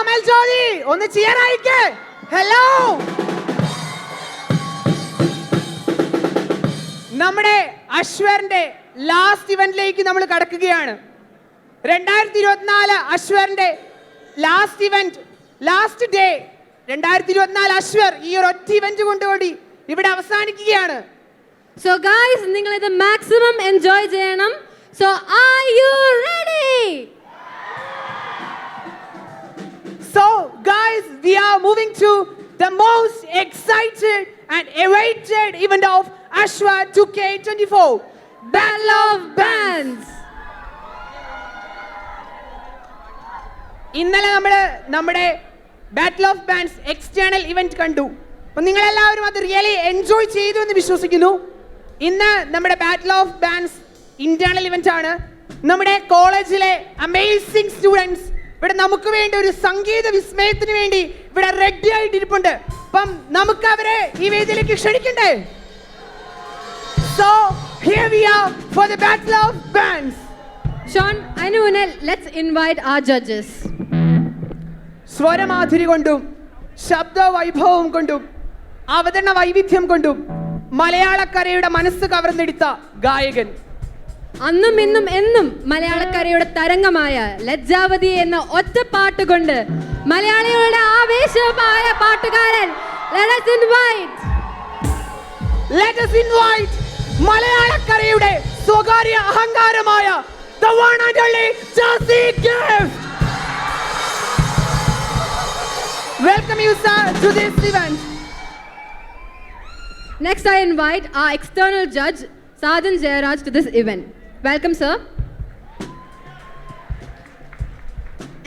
അമൽ ജ്യോതി ഒന്ന് cheer ആയിക്കേ. Hello. നമ്മുടെ അശ്വറിന്റെ last ഇവന്റിലേക്ക് നമ്മൾ കടക്കുകയാണ്. 2024 അശ്വറിന്റെ ലാസ്റ്റ് ഇവന്റ്, ലാസ്റ്റ് ഡേ 2024 അശ്വർ ഈ ഒരു ഒറ്റ ഇവന്റ് കൊണ്ടുകൂടി ഇവിടെ അവസാനിക്കുകയാണ്. So guys, നിങ്ങൾ ഇത് മാക്സിമം എൻജോയ് ചെയ്യണം. So are you ready? So guys, we are moving to the most excited and awaited event of Ashwa 2K24, Battle of Bands. ഇന്നലെ നമ്മുടെ battle of bands external event കണ്ടു. അപ്പോൾ നിങ്ങളെല്ലാവരും അത് really enjoy ചെയ്തു എന്ന് വിശ്വസിക്കുന്നു. ഇന്ന് നമ്മുടെ battle of bands internal event ആണ്. നമ്മുടെ കോളേജിലെ അമേസിംഗ് സ്റ്റുഡൻസ് ഇവിടെ നമുക്ക് വേണ്ടി ഒരു സംഗീത വിസ്മയത്തിന് വേണ്ടി ഇവിടെ റെഡി ആയിട്ടിരിപ്പുണ്ട്. അപ്പം നമുക്ക് അവരെ ഈ വേദിയിലേക്ക് ക്ഷണിക്കണ്ടേ? So here we are for the Battle of Bands. Sean, let's invite our judges. സ്വരമാധുരി കൊണ്ടും ശബ്ദ വൈഭവം കൊണ്ടും അവതരണ വൈവിധ്യം കൊണ്ടും മലയാളക്കരയുടെ മനസ്സ് കവർന്നെടുത്ത ഗായകൻ, അന്നും ഇന്നും എന്നും മലയാളക്കരയുടെ തരംഗമായ ലജ്ജാവതി എന്ന ഒറ്റ പാട്ടുകൊണ്ട് മലയാളികളുടെ ആവേശമായ പാട്ടുകാരൻ, let us invite മലയാളക്കരയുടെ സ്വകാര്യ അഹങ്കാരമായ the one and only Jazzy Gift. Welcome you sir to this event. Next I invite our external judge Sadhan Jayaraj to this event. Welcome sir.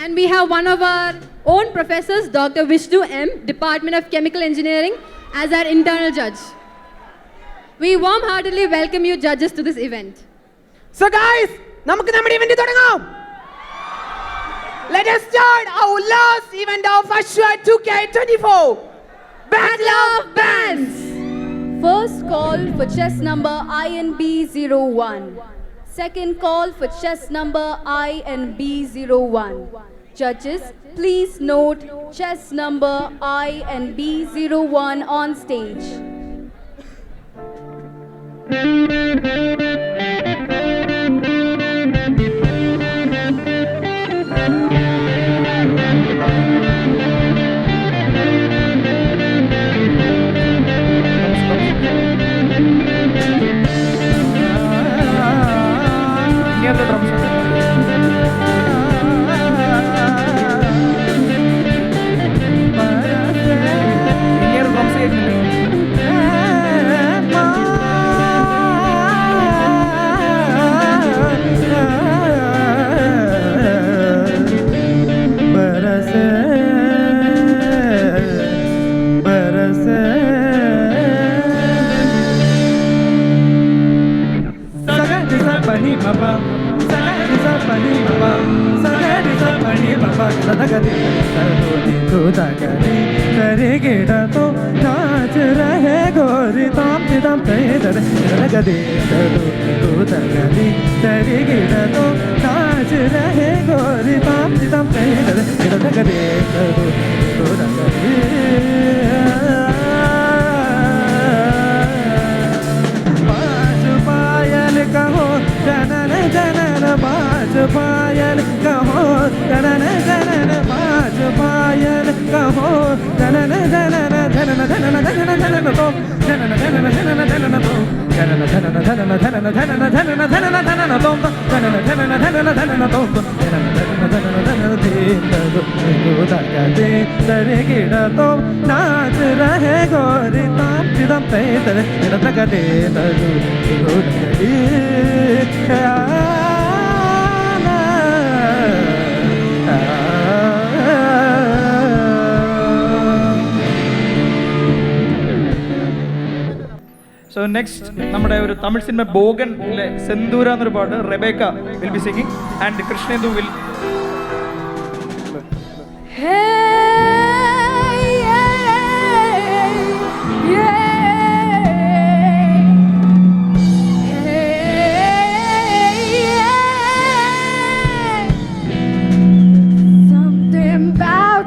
And we have one of our own professors, Dr. Vishnu M, Department of Chemical Engineering, as our internal judge. We warm-heartedly welcome you judges to this event. So guys, നമുക്ക് നമ്മുടെ event തുടങ്ങാം. Let us start our last event of Ashwa 2K24, Battle of Bands. First call for chess number INB01. Second call for chess number INB01. Judges, please note chess number INB01 on stage. तो नाच रहे गोरी ताम तिदम तय दरे लगदे तो तगदी तेरी गिरा तो नाच रहे गोरी ताम तिदम तय दरे लगदे तो तगदी बाज पायल कहो जनन जनन बाज पायल कहो जनन जनन बाज पायल कहो जनन जनन जनन जनन जनन जनन तो जनन जनन जनन जनन तो जनन जनन जनन जनन जनन जनन जनन जनन तो जनन जनन जनन जनन तो जनन जनन जनन जनन दिन तो तगदे तेरे गिरा तो नाच रहे गोरी ताम तिदम तय तरे तगदे तो तगदे So next, നമ്മുടെ ഒരു തമിഴ് സിനിമ ബോഗൻ സെന്തൂര എന്നൊരു പാട്ട് Rebecca will be singing and Krishnendu will Something about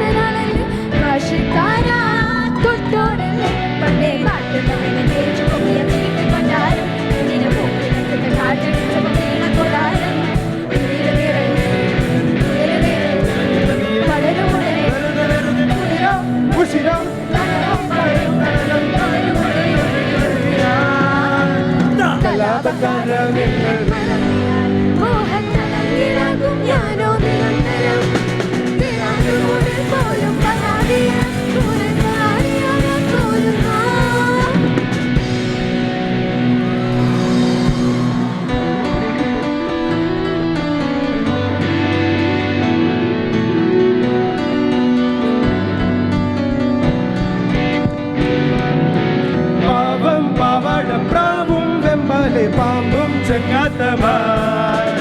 ചെങ്ങാത്തമായി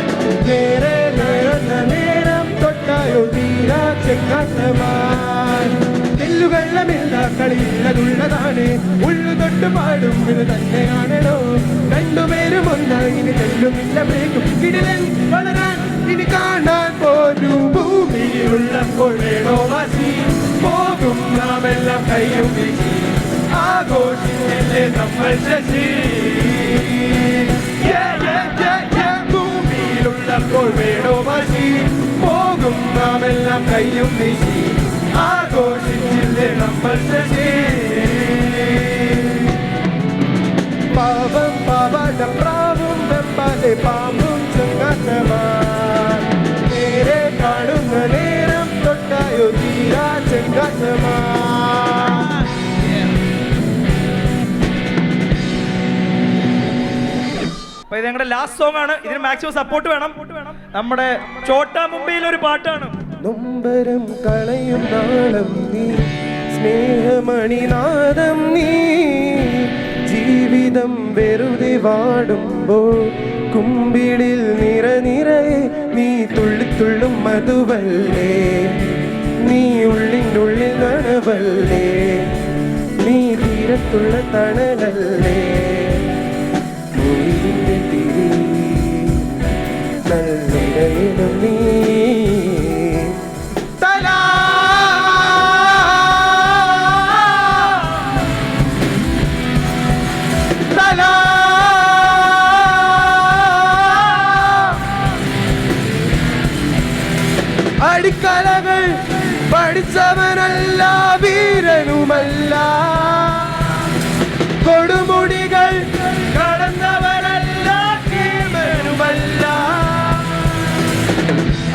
നേരെ നേരുന്ന നേരം തൊട്ടായോ തീരാ ചെങ്ങാത്തമായി തെല്ലുകള്ളമില്ല കളിയില്ലതുള്ളതാണ് ഉള്ളു തൊട്ട് പാടും ഇത് തന്നെയാണോ രണ്ടുപേരും ഒന്നായി ഇനി തെല്ലുമില്ല ബ്രേക്കും കിടിലൻ വളരാൻ ഇനി കാണാൻ പോലും ഭൂമിയിലുള്ളപ്പോൾ വേണോ വാശി പോകും നാം എല്ലാം കയ്യും വീശി ആഘോഷിച്ചല്ലേ നമ്മൾ ശശി ഭൂമിയിലുള്ളപ്പോൾ വേണോ വാശി പോകും നാം എല്ലാം കയ്യും വീശി ആഘോഷിച്ചില്ലേ നമ്മൾ ശശി പാവം പാവാട പ്രാവും വെമ്പാലെ പാമ്പും ചെങ്ങാത്തമാൻ നേരെ കാണുന്ന നേരം തൊട്ടായോ തീരാ ചെങ്ങാത്തമാൻ അപ്പൊ ഇത് ഞങ്ങളുടെ ലാസ്റ്റ് സോങ് ആണ്. ഇതിന് മാക്സിമം സപ്പോർട്ട് വേണം. നമ്മുടെ ചോട്ടാ മുംബൈയിലെ ഒരു പാട്ടാണ്. നൊമ്പരം കളയും നാളം നീ സ്നേഹമണിനാദം നീ ജീവിതം വെറുതെ വാടുമ്പോൾ കുമ്പിളിൽ നിറയെ നീ തുള്ളിത്തുള്ളും മധുവല്ലേ നീ ഉള്ളിനുള്ളിൽ നനവല്ലേ നീ തീരത്തുള്ള തണലല്ലേ മൊഴിയിന്റെ തിരി നല്ലിടയിലും നീ അടിക്കലകൾ പഠിച്ചവനല്ല വീരനുമല്ല കൊടുമുടികൾ കടന്നവനല്ല കീമനുമല്ല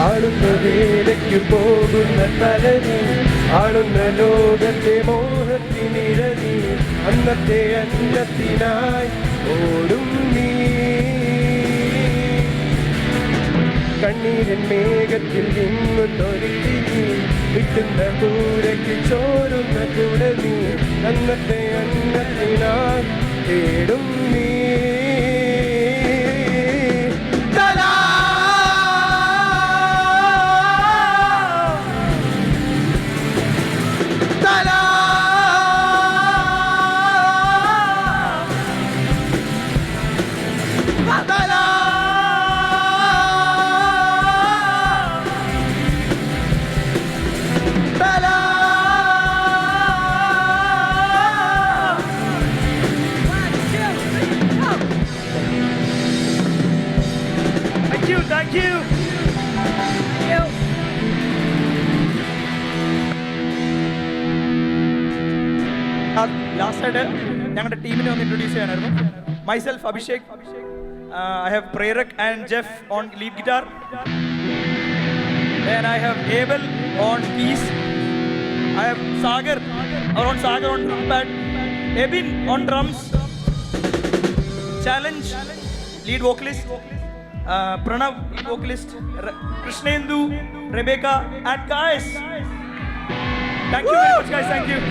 ആളുന്ന വേലയ്ക്ക് പോകുന്ന തലനി ആളുന്ന ലോകത്തെ മോഹത്തിനിരനി അന്നത്തെ അന്നത്തിനായി ഓടും നീ കണ്ണീരൻ മേഘത്തിൽ നിന്നു തൊരുത്തി വിട്ടുന്ന കൂരയ്ക്ക് ചോരുന്ന കുടനി അന്നത്തെ അന്നത്തിനായി തേടും നീ Thank you. ലാസ്റ്റ് ആയിട്ട് ഞങ്ങളുടെ ടീമിനെ ഒന്ന് ഇൻട്രൊഡ്യൂസ് ചെയ്യാനായിരുന്നു. Myself Abhishek, I have Prerak and Jeff on lead guitar, then I have Abel on keys, I have Sagar on drum pad, Ebin on drums, Challenge lead vocalist, Pranav lead vocalist, Krishnendu, Rebecca, and guys, thank you very much guys, thank you.